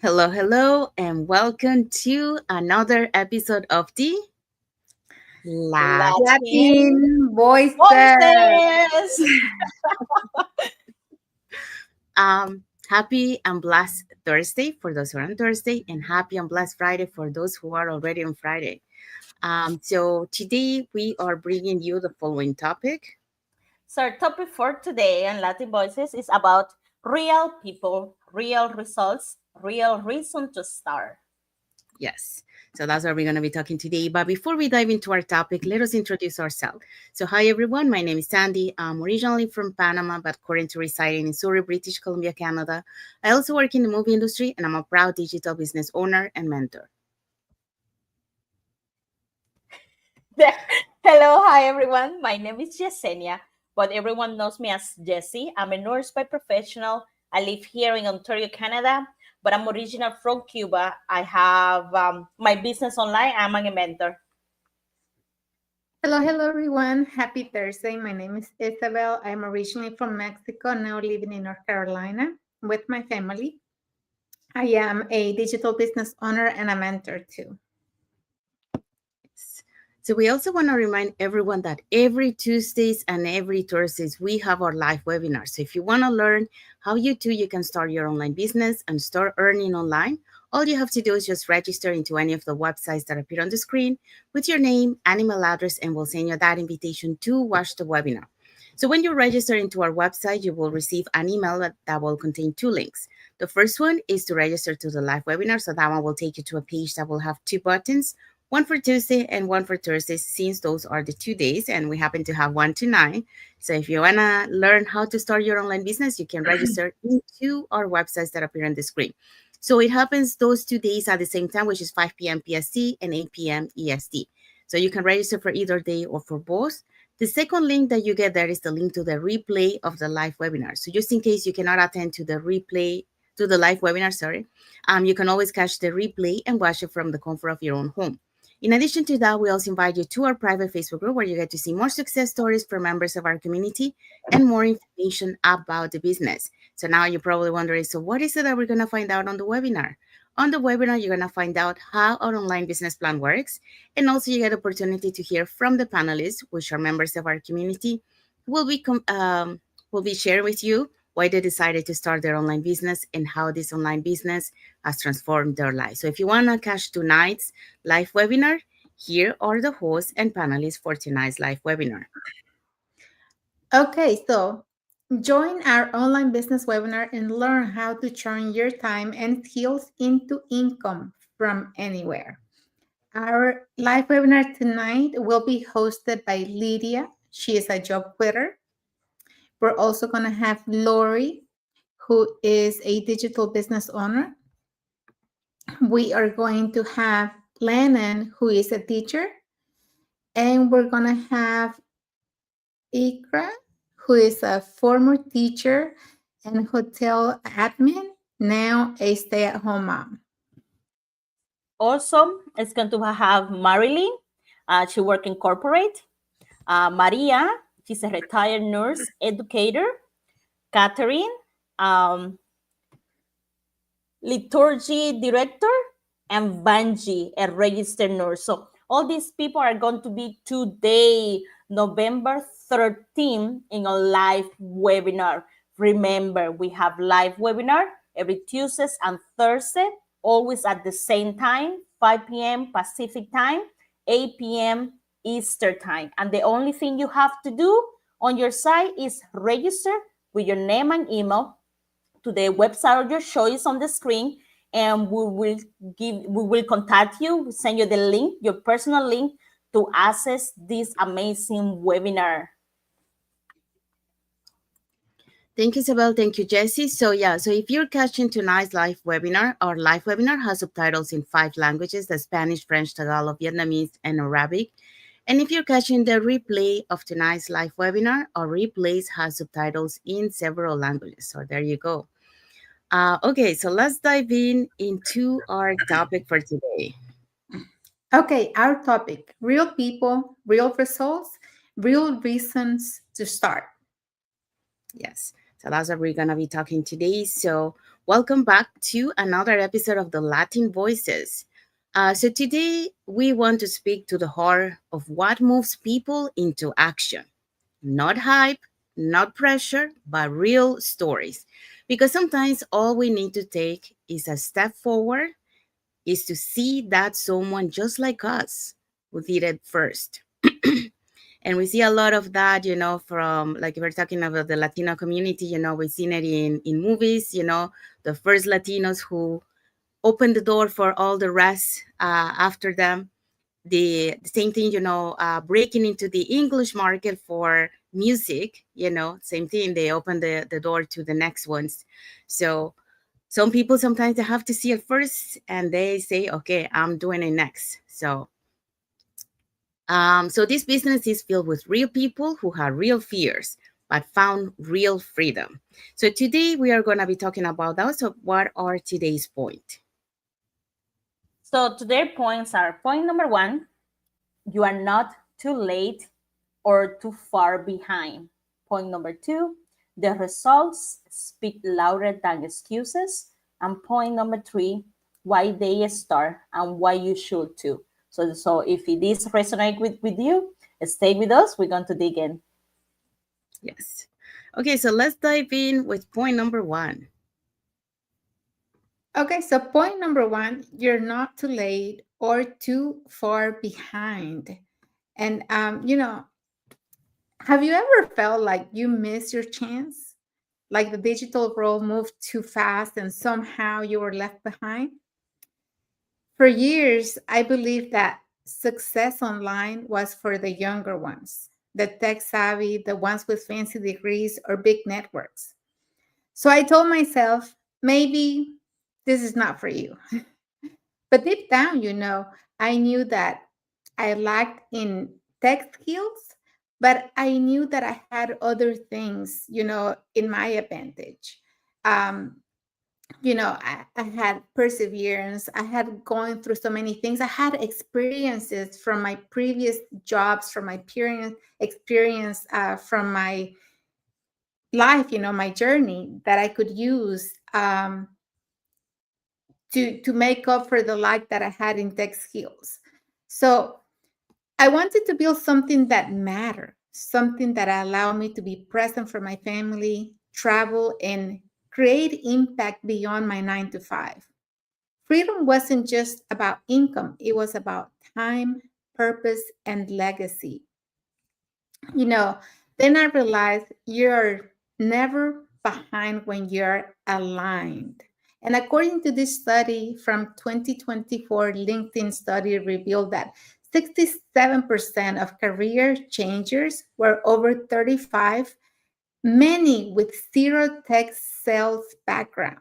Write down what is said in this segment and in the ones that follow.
Hello, hello, and welcome to another episode of the Latin Latin Voices. voices. Happy and blessed Thursday for those who are on Thursday, and happy and blessed Friday for those who are already on Friday. So today we are bringing you the following topic. So, our topic for today on Latin Voices is about real people, real results, real reason to start. Yes. So that's what we're going to be talking today. But before we dive into our topic, let us introduce ourselves. So, hi everyone. My name is Sandy. I'm originally from Panama, but currently residing in Surrey, British Columbia, Canada. I also work in the movie industry, and I'm a proud digital business owner and mentor. Hello, hi everyone. My name is Yesenia, but everyone knows me as Jessie. I'm a nurse by professional. I live here in Ontario, Canada, but I'm original from Cuba. I have my business online. I'm a mentor. Hello, everyone. Happy Thursday. My name is Isabel. I'm originally from Mexico, now living in North Carolina with my family. I am a digital business owner and a mentor too. So we also want to remind everyone that every Tuesdays and every Thursdays we have our live webinars. So if you want to learn how you can start your online business and start earning online, all you have to do is just register into any of the websites that appear on the screen with your name and email address, and we'll send you that invitation to watch the webinar. So when you register into our website, you will receive an email that will contain two links. The first one is to register to the live webinar. So that one will take you to a page that will have two buttons, one for Tuesday and one for Thursday, since those are the 2 days, and we happen to have one tonight. So if you want to learn how to start your online business, you can register into our websites that appear on the screen. So it happens those 2 days at the same time, which is 5 p.m. PST and 8 p.m. EST. So you can register for either day or for both. The second link that you get there is the link to the replay of the live webinar. So just in case you cannot attend to the replay, to the live webinar, you can always catch the replay and watch it from the comfort of your own home. In addition to that, we also invite you to our private Facebook group where you get to see more success stories from members of our community and more information about the business. So now you're probably wondering, so what is it that we're going to find out on the webinar? On the webinar, you're going to find out how our online business plan works, and also you get opportunity to hear from the panelists, which are members of our community, who will be sharing with you why they decided to start their online business and how this online business has transformed their life. So if you want to catch tonight's live webinar, here are the hosts and panelists for tonight's live webinar. Okay, so join our online business webinar and learn how to turn your time and skills into income from anywhere. Our live webinar tonight will be hosted by Lydia. She is a job quitter. We're also going to have Lori, who is a digital business owner. We are going to have Lennon, who is a teacher. And we're going to have Ikra, who is a former teacher and hotel admin, now a stay-at-home mom. Also, it's going to have Marilyn. She works in corporate. Maria, she's a retired nurse educator. Catherine, liturgy director, and Banji, a registered nurse. So all these people are going to be today, November 13th, in a live webinar. Remember, we have live webinar every Tuesdays and Thursday, always at the same time, 5 p.m. Pacific time, 8 p.m. Eastern time. And the only thing you have to do on your site is register with your name and email to the website of your choice on the screen, and we will contact you, send you the link, your personal link, to access this amazing webinar. Thank you, Isabel. Thank you, Jessie. So if you're catching tonight's live webinar, our live webinar has subtitles in 5 languages: the Spanish, French, Tagalog, Vietnamese, and Arabic. And if you're catching the replay of tonight's live webinar, our replays has subtitles in several languages. So there you go. Okay, so let's dive into our topic for today. Okay, our topic, real people, real results, real reasons to start. Yes, so that's what we're going to be talking today. So Welcome back to another episode of the Latin Voices. So, today we want to speak to the heart of what moves people into action. Not hype, not pressure, but real stories. Because sometimes all we need to take is a step forward, is to see that someone just like us who did it first. And we see a lot of that, from like if we're talking about the Latino community, we've seen it in movies, the first Latinos who opened the door for all the rest after them. The same thing, breaking into the English market for music, same thing. They open the door to the next ones. So some people sometimes they have to see it first and they say, okay, I'm doing it next. So this business is filled with real people who had real fears but found real freedom. So today we are going to be talking about that. So what are today's point? So their points are: point number one, you are not too late or too far behind. Point number two, the results speak louder than excuses. And point number three, why they start and why you should too. So if this resonates with you, stay with us. We're going to dig in. Yes. Okay, so let's dive in with point number one. Okay, so point number one, you're not too late or too far behind. And, have you ever felt like you missed your chance? Like the digital world moved too fast and somehow you were left behind? For years, I believed that success online was for the younger ones, the tech savvy, the ones with fancy degrees or big networks. So I told myself, maybe this is not for you. But deep down, I knew that I lacked in tech skills, but I knew that I had other things, in my advantage. Um, I had perseverance. I had gone through so many things. I had experiences from my previous jobs, from my experience from my life, my journey that I could use to make up for the lack that I had in tech skills. So I wanted to build something that mattered, something that allowed me to be present for my family, travel, and create impact beyond my 9 to 5. Freedom wasn't just about income, it was about time, purpose, and legacy. You know, then I realized you're never behind when you're aligned. And according to this study from 2024, LinkedIn study revealed that 67% of career changers were over 35, many with zero tech sales background.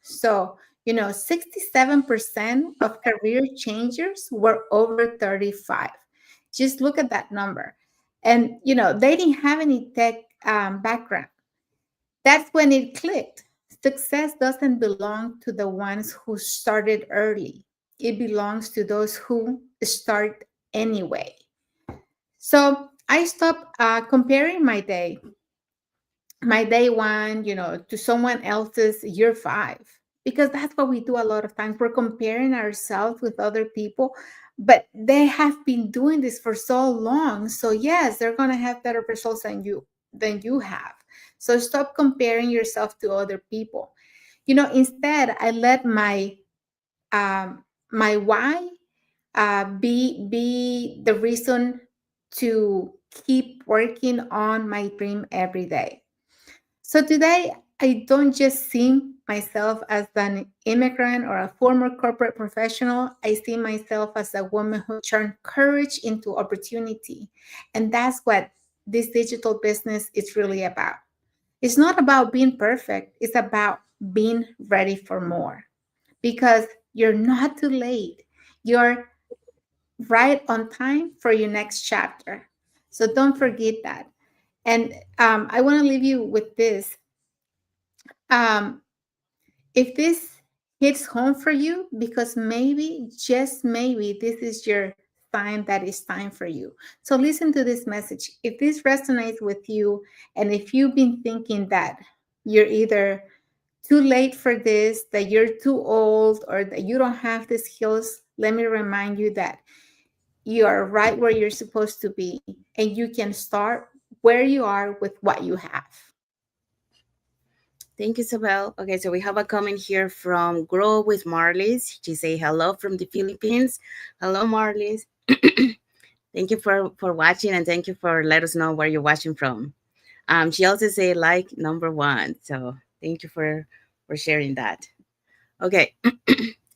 So, 67% of career changers were over 35. Just look at that number. And, they didn't have any tech background. That's when it clicked. Success doesn't belong to the ones who started early, it belongs to those who start anyway. So I stopped comparing my day one, to someone else's year 5, because that's what we do a lot of times. We're comparing ourselves with other people, but they have been doing this for so long. So yes, they're going to have better results than you have. So stop comparing yourself to other people. Instead, I let my why be the reason to keep working on my dream every day. So today, I don't just see myself as an immigrant or a former corporate professional. I see myself as a woman who turned courage into opportunity. And that's what this digital business is really about. It's not about being perfect, it's about being ready for more, because you're not too late. You're right on time for your next chapter. So don't forget that. And I want to leave you with this. Um, if this hits home for you, because maybe, just maybe, this is your sign that it's time for you. So listen to this message. If this resonates with you, and if you've been thinking that you're either too late for this, that you're too old, or that you don't have the skills, let me remind you that you are right where you're supposed to be, and you can start where you are with what you have. Thank you, Isabel. Okay, so we have a comment here from Grow with Marlies. She say hello from the Philippines. Hello, Marlies. Thank you for watching, and thank you for let us know where you're watching from. She also say like number one. So thank you for sharing that. Okay.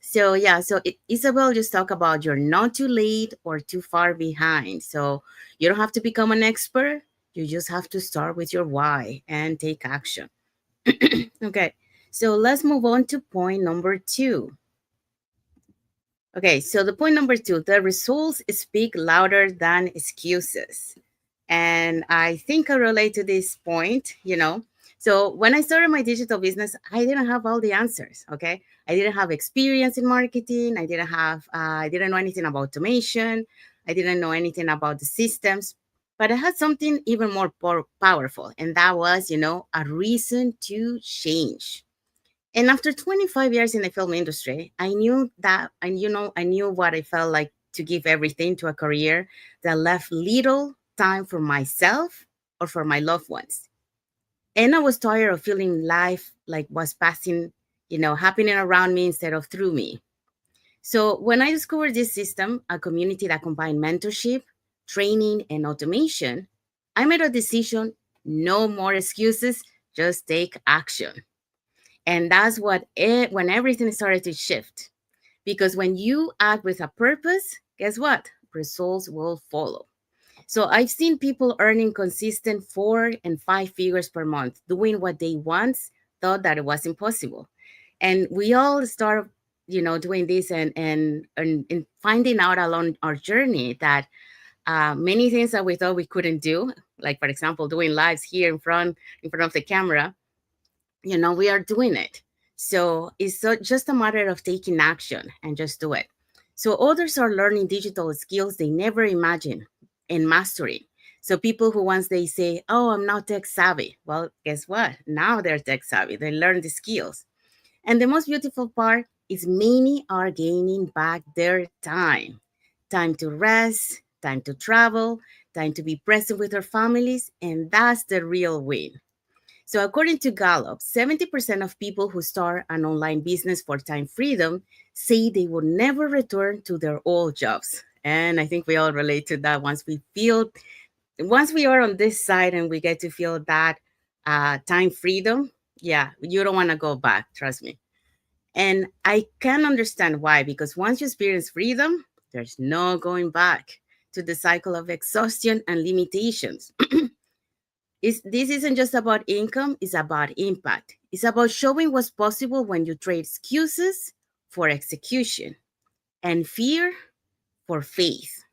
So yeah, so Isabel just talk about you're not too late or too far behind. So you don't have to become an expert. You just have to start with your why and take action. Okay, so let's move on to point number two. Okay, so the point number two, the results speak louder than excuses. And I think I relate to this point. So when I started my digital business, I didn't have all the answers. Okay, I didn't have experience in marketing. I didn't know anything about automation. I didn't know anything about the systems. But I had something even more powerful, and that was a reason to change. And after 25 years in the film industry, I knew that, and I knew what I felt like to give everything to a career that left little time for myself or for my loved ones. And I was tired of feeling life like was passing, happening around me instead of through me. So when I discovered this system, a community that combined mentorship, training, and automation, I made a decision: no more excuses, just take action. And that's when everything started to shift. Because when you act with a purpose, guess what? Results will follow. So I've seen people earning consistent 4 and 5 figures per month, doing what they once thought that it was impossible. And we all start doing this and finding out along our journey that many things that we thought we couldn't do, like for example, doing lives here in front of the camera, we are doing it. So it's just a matter of taking action and just do it. So others are learning digital skills they never imagined and mastering. So people who once they say, "Oh, I'm not tech savvy," well, guess what? Now they're tech savvy. They learn the skills. And the most beautiful part is many are gaining back their time to rest, time to travel, time to be present with their families, and that's the real win. So, according to Gallup, 70% of people who start an online business for time freedom say they will never return to their old jobs. And I think we all relate to that once we are on this side and we get to feel that time freedom, yeah, you don't want to go back, trust me. And I can understand why, because once you experience freedom, there's no going back to the cycle of exhaustion and limitations. This isn't just about income, it's about impact. It's about showing what's possible when you trade excuses for execution and fear for faith.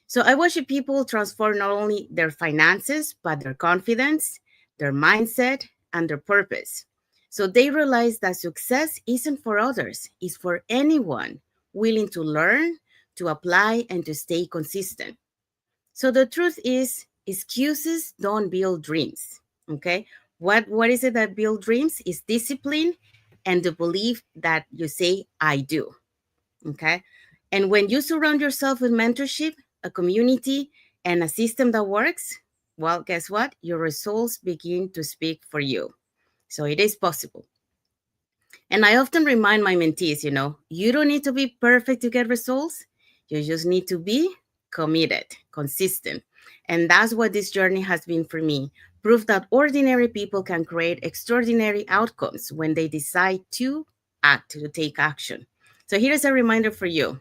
So I watch people transform not only their finances, but their confidence, their mindset, and their purpose. So they realize that success isn't for others, it's for anyone willing to learn, to apply, and to stay consistent. So the truth is, excuses don't build dreams. Okay. What is it that build dreams? Is discipline and the belief that you say, I do. Okay. And when you surround yourself with mentorship, a community, and a system that works, well, guess what? Your results begin to speak for you. So it is possible. And I often remind my mentees, you don't need to be perfect to get results. You just need to be committed, consistent. And that's what this journey has been for me. Proof that ordinary people can create extraordinary outcomes when they decide to act, to take action. So here's a reminder for you.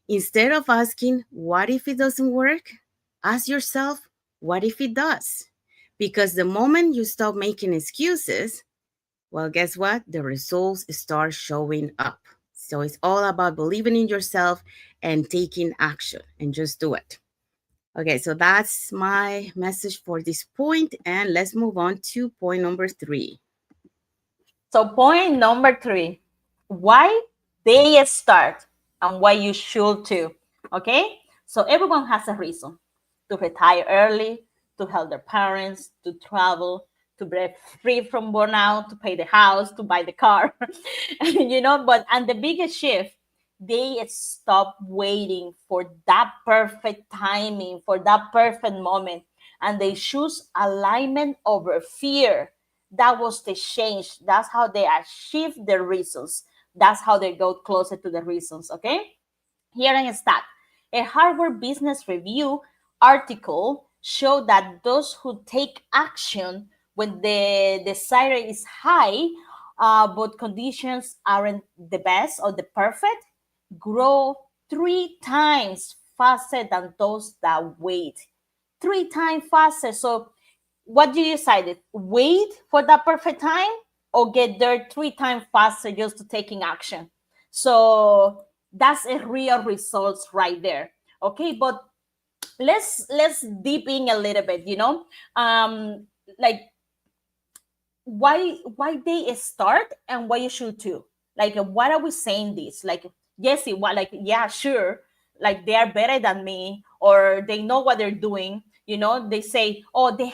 Instead of asking, what if it doesn't work? Ask yourself, what if it does? Because the moment you stop making excuses, well, guess what? The results start showing up. So it's all about believing in yourself and taking action and just do it. Okay, so that's my message for this point. And let's move on to point number three. So point number three, why they start and why you should too. Okay? So everyone has a reason to retire early, to help their parents, to travel, to be free from burnout, to pay the house, to buy the car, but and the biggest shift, they stop waiting for that perfect timing, for that perfect moment, and they choose alignment over fear. That was the change. That's how they achieve the reasons. That's how they go closer to the reasons. Okay, here I start. A Harvard Business Review article showed that those who take action when the desire is high, but conditions aren't the best or the perfect, grow 3 times faster than those that wait. 3 times faster. So what do you decide? Wait for that perfect time or get there 3 times faster just to taking action? So that's a real results right there. Okay, but let's deep in a little bit, like why they start and why you should too. Like what are we saying this? Like, yes, what, like, yeah, sure, like they are better than me or they know what they're doing. They say, oh, they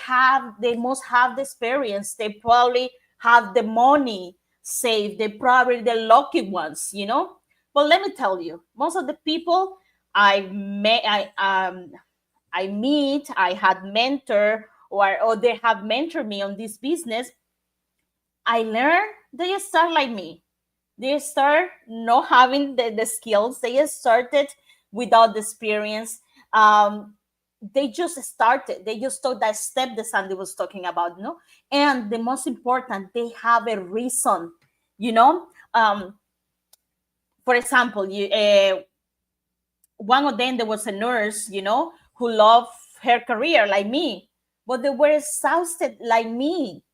must have the experience, they probably have the money saved, they probably the lucky ones. But let me tell you, most of the people I meet, I had mentor, or they have mentored me on this business. I learned they start like me. They start not having the skills. They started without the experience. They just started. They just took that step that Sandy was talking about, And the most important, they have a reason, you know. For example, one of them, there was a nurse, who loved her career like me, but they were exhausted like me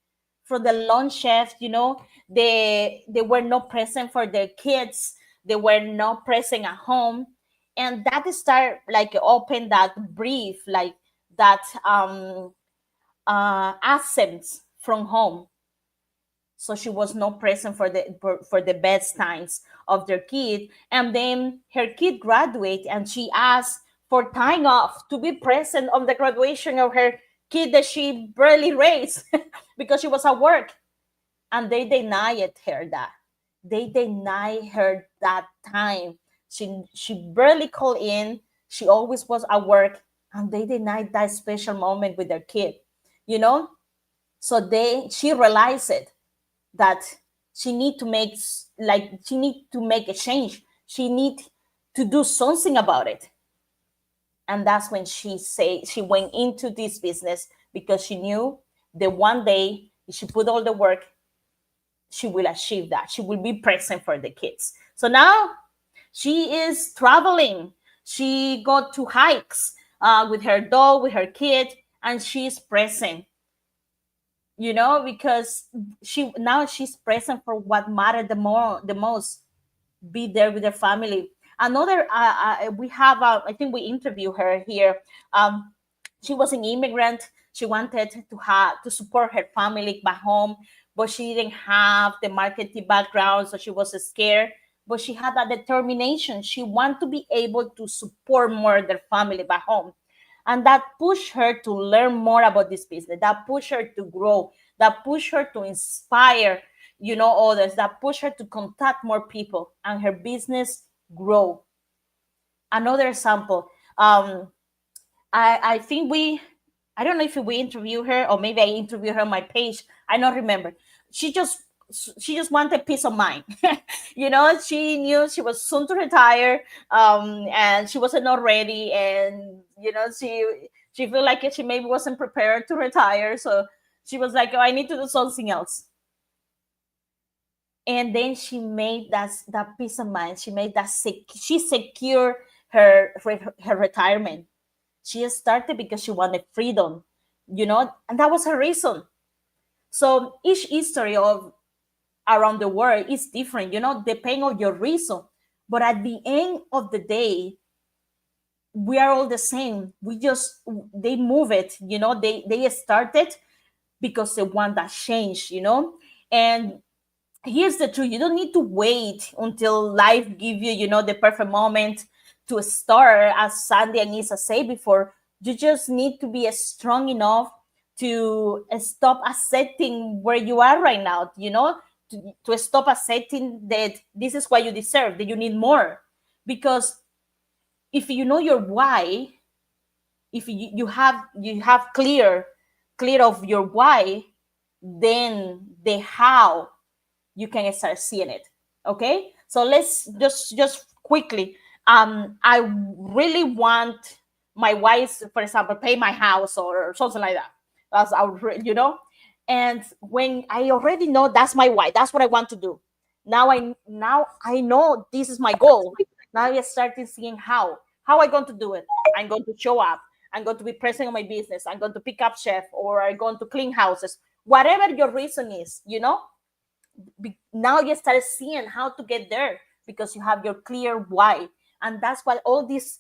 from the long shift. They were not present for their kids, they were not present at home, and that start like open that brief, like that absence from home. So she was not present for the best times of their kid, and then her kid graduate and she asked for time off to be present on the graduation of her kid that she barely raised because she was at work, and they denied her that. They denied her that time. She barely called in. She always was at work, and they denied that special moment with their kid. You know, so she realized it, that she need to make a change. She need to do something about it. And that's when she went into this business, because she knew that one day if she put all the work, she will achieve that. She will be present for the kids. So now she is traveling. She got to hikes with her dog, with her kid, and she's present. Because she's present for what mattered the most. Be there with her family. Another, we have, I think we interviewed her here. She was an immigrant. She wanted to support her family back home, but she didn't have the marketing background, so she was scared. But she had that determination. She wanted to be able to support more their family back home. And that pushed her to learn more about this business. That pushed her to grow. That pushed her to inspire, others. That pushed her to contact more people, and her business grow. Another example, I think I don't know if we interview her or maybe I interview her on my page. I don't remember. She just wanted peace of mind. She knew she was soon to retire, and she wasn't not ready, and she felt like she maybe wasn't prepared to retire, so she was like, oh, I need to do something else. And then she made that peace of mind. She made that she secured her retirement. She started because she wanted freedom, and that was her reason. So each history of around the world is different, depending on your reason. But at the end of the day, we are all the same. They move it, they started because they want that change, And here's the truth: you don't need to wait until life give you, the perfect moment to start. As Sandy and Isa said before, you just need to be strong enough to stop accepting where you are right now, to stop accepting that this is what you deserve, that you need more. Because if you know your why, if you have clear of your why, then the how you can start seeing it. Okay, so let's just quickly, I really want my wife, for example, pay my house or something like that. That's and when I already know that's my why, that's what I want to do. Now I know this is my goal. Now I started seeing how I going to do it. I'm going to show up, I'm going to be present on my business, I'm going to pick up chef, or I'm going to clean houses. Whatever your reason is, now you start seeing how to get there, because you have your clear why. And that's what all these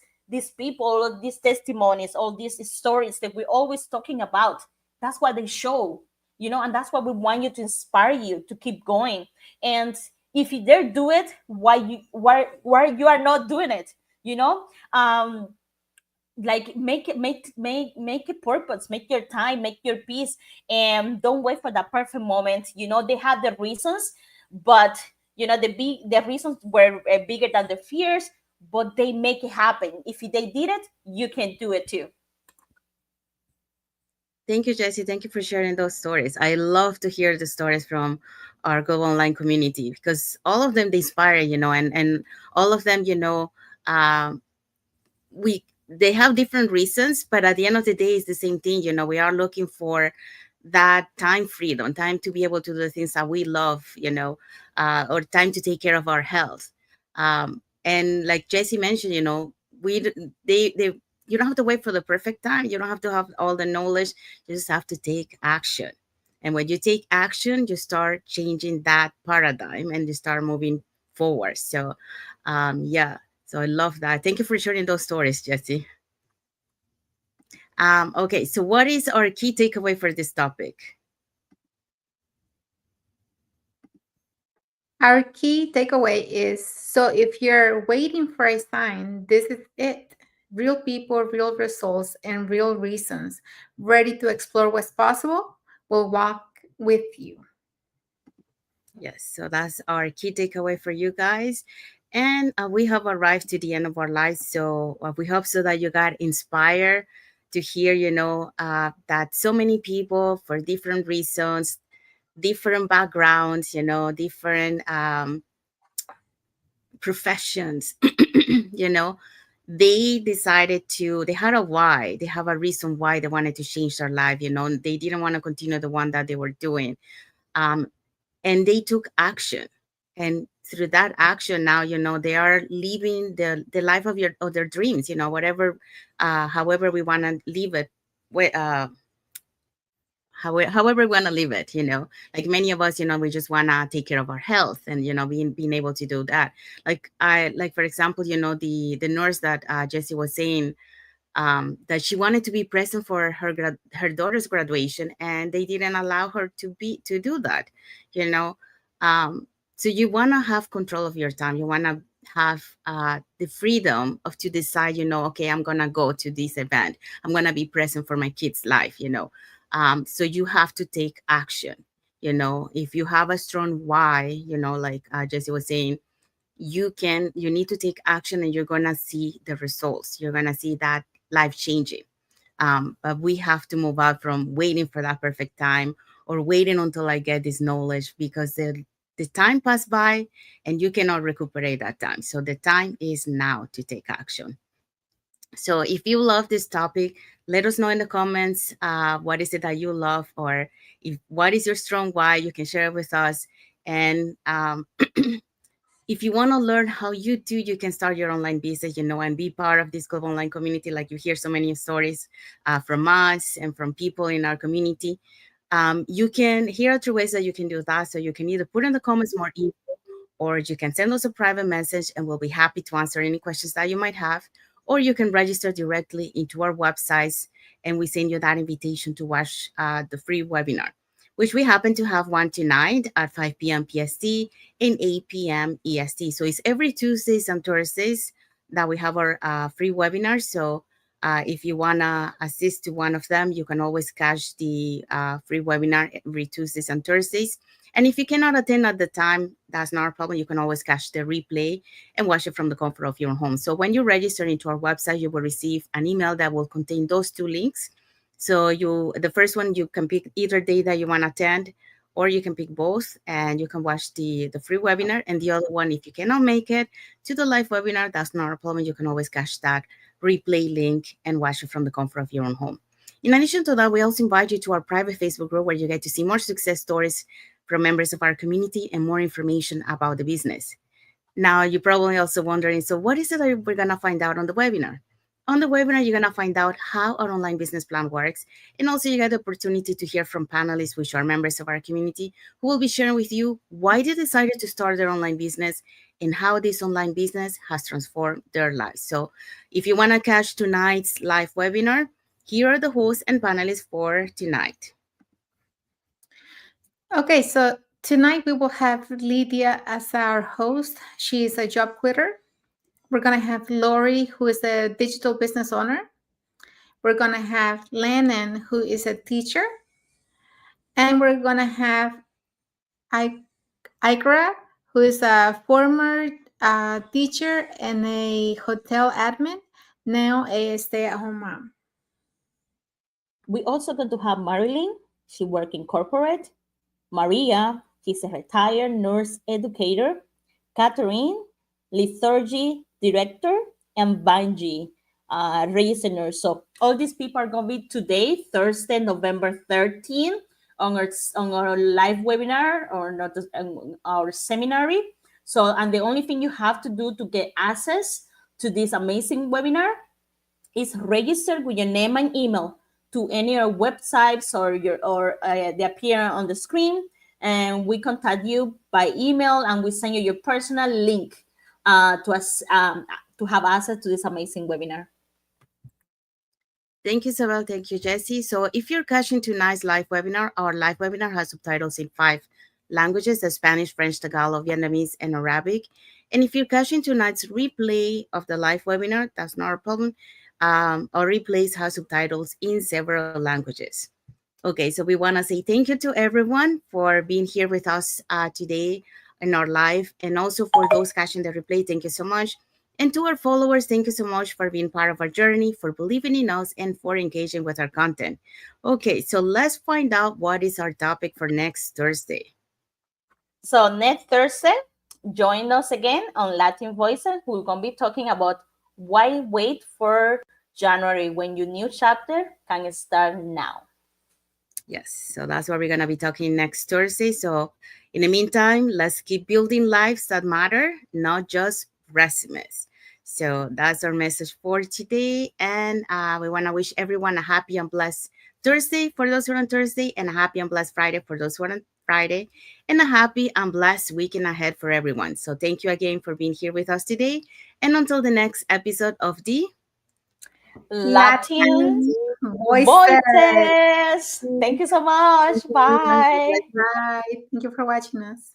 people, all these testimonies, all these stories that we're always talking about, that's what they show, and that's what we want you to inspire you to keep going. And if you dare do it, why you are not doing it, you know um like make it purpose, make your time, make your peace, and don't wait for that perfect moment. They have the reasons, but the reasons were bigger than the fears, but they make it happen. If they did it, you can do it too. Thank you, Jesse. Thank you for sharing those stories. I love to hear the stories from our Go Online community, because all of them they inspire, and all of them, um, we they have different reasons, but at the end of the day, it's the same thing. We are looking for that time freedom, time to be able to do the things that we love, or time to take care of our health. And like Jesse mentioned, we d- they you don't have to wait for the perfect time. You don't have to have all the knowledge. You just have to take action. And when you take action, you start changing that paradigm and you start moving forward. So, yeah. So I love that. Thank you for sharing those stories, Jesse. Okay, so what is our key takeaway for this topic? Our key takeaway is, so if you're waiting for a sign, this is it. Real people, real results, and real reasons. Ready to explore what's possible? Will walk with you. Yes, so that's our key takeaway for you guys. And we have arrived to the end of our lives. So we hope so that you got inspired to hear, that so many people for different reasons, different backgrounds, different professions, you know, they had a why, they have a reason why they wanted to change their life, they didn't want to continue the one that they were doing. Um, and they took action, and through that action now they are living the life of their dreams, whatever however we want to live it, however we want to live it, like many of us, we just want to take care of our health, and being able to do that. Like for example, the nurse that Jesse was saying, that she wanted to be present for her daughter's graduation, and they didn't allow her to do that, you know. Um, so you want to have control of your time. You want to have the freedom of to decide, okay, I'm gonna go to this event. I'm gonna be present for my kid's life, so you have to take action. If you have a strong why, like Jesse was saying, you need to take action, and you're gonna see the results. You're gonna see that life changing. But we have to move out from waiting for that perfect time, or waiting until I get this knowledge, because the time passed by and you cannot recuperate that time. So the time is now to take action. So if you love this topic, let us know in the comments, what is it that you love, or what is your strong why. You can share it with us. And if you want to learn how you can start your online business, and be part of this global online community, like you hear so many stories from us and from people in our community. You can, here are 2 ways that you can do that. So you can either put in the comments more info, or you can send us a private message, and we'll be happy to answer any questions that you might have. Or you can register directly into our websites, and we send you that invitation to watch the free webinar, which we happen to have one tonight at 5 p.m. PST and 8 p.m. EST. So it's every Tuesdays and Thursdays that we have our free webinar. So If you want to assist to one of them, you can always catch the free webinar every Tuesdays and Thursdays. And if you cannot attend at the time, that's not a problem. You can always catch the replay and watch it from the comfort of your home. So when you register into our website, you will receive an email that will contain those two links. So the first one, you can pick either day that you want to attend, or you can pick both and you can watch the free webinar. And the other one, if you cannot make it to the live webinar, that's not a problem. You can always catch that replay link and watch it from the comfort of your own home. In addition to that, we also invite you to our private Facebook group where you get to see more success stories from members of our community and more information about the business. Now, you're probably also wondering, so what is it that we're going to find out on the webinar? On the webinar, you're going to find out how our online business plan works. And also you get the opportunity to hear from panelists, which are members of our community, who will be sharing with you why they decided to start their online business and how this online business has transformed their lives. So if you want to catch tonight's live webinar, here are the hosts and panelists for tonight. Okay, so tonight we will have Lydia as our host. She is a job quitter. We're going to have Lori, who is a digital business owner. We're going to have Lennon, who is a teacher. And we're going to have Ikra, who is a former teacher and a hotel admin, now a stay-at-home mom. We also going to have Marilyn. She works in corporate. Maria, she's a retired nurse educator. Catherine, liturgy director. And Banji, registered nurse. So all these people are going to be today, Thursday, November 13th, on our live webinar or not our seminary. So, and the only thing you have to do to get access to this amazing webinar is register with your name and email to any of our websites or they appear on the screen, and we contact you by email and we send you your personal link to us to have access to this amazing webinar. Thank you, Isabel. Thank you, Jessie. So if you're catching tonight's live webinar, our live webinar has subtitles in 5 languages: the Spanish, French, Tagalog, Vietnamese, and Arabic. And if you're catching tonight's replay of the live webinar, that's not a problem. Our replays have subtitles in several languages. Okay, so we want to say thank you to everyone for being here with us today in our live, and also for those catching the replay, thank you so much. And to our followers, thank you so much for being part of our journey, for believing in us, and for engaging with our content. Okay, so let's find out what is our topic for next Thursday. So next Thursday, join us again on Latin Voices. We're going to be talking about why wait for January when your new chapter can start now. Yes, so that's what we're going to be talking next Thursday. So in the meantime, let's keep building lives that matter, not just resumes. So that's our message for today. And we want to wish everyone a happy and blessed Thursday for those who are on Thursday, and a happy and blessed Friday for those who are on Friday, and a happy and blessed weekend ahead for everyone. So thank you again for being here with us today. And until the next episode of the Latin Voices. Thank you so much. Bye. Bye. Thank you for watching us.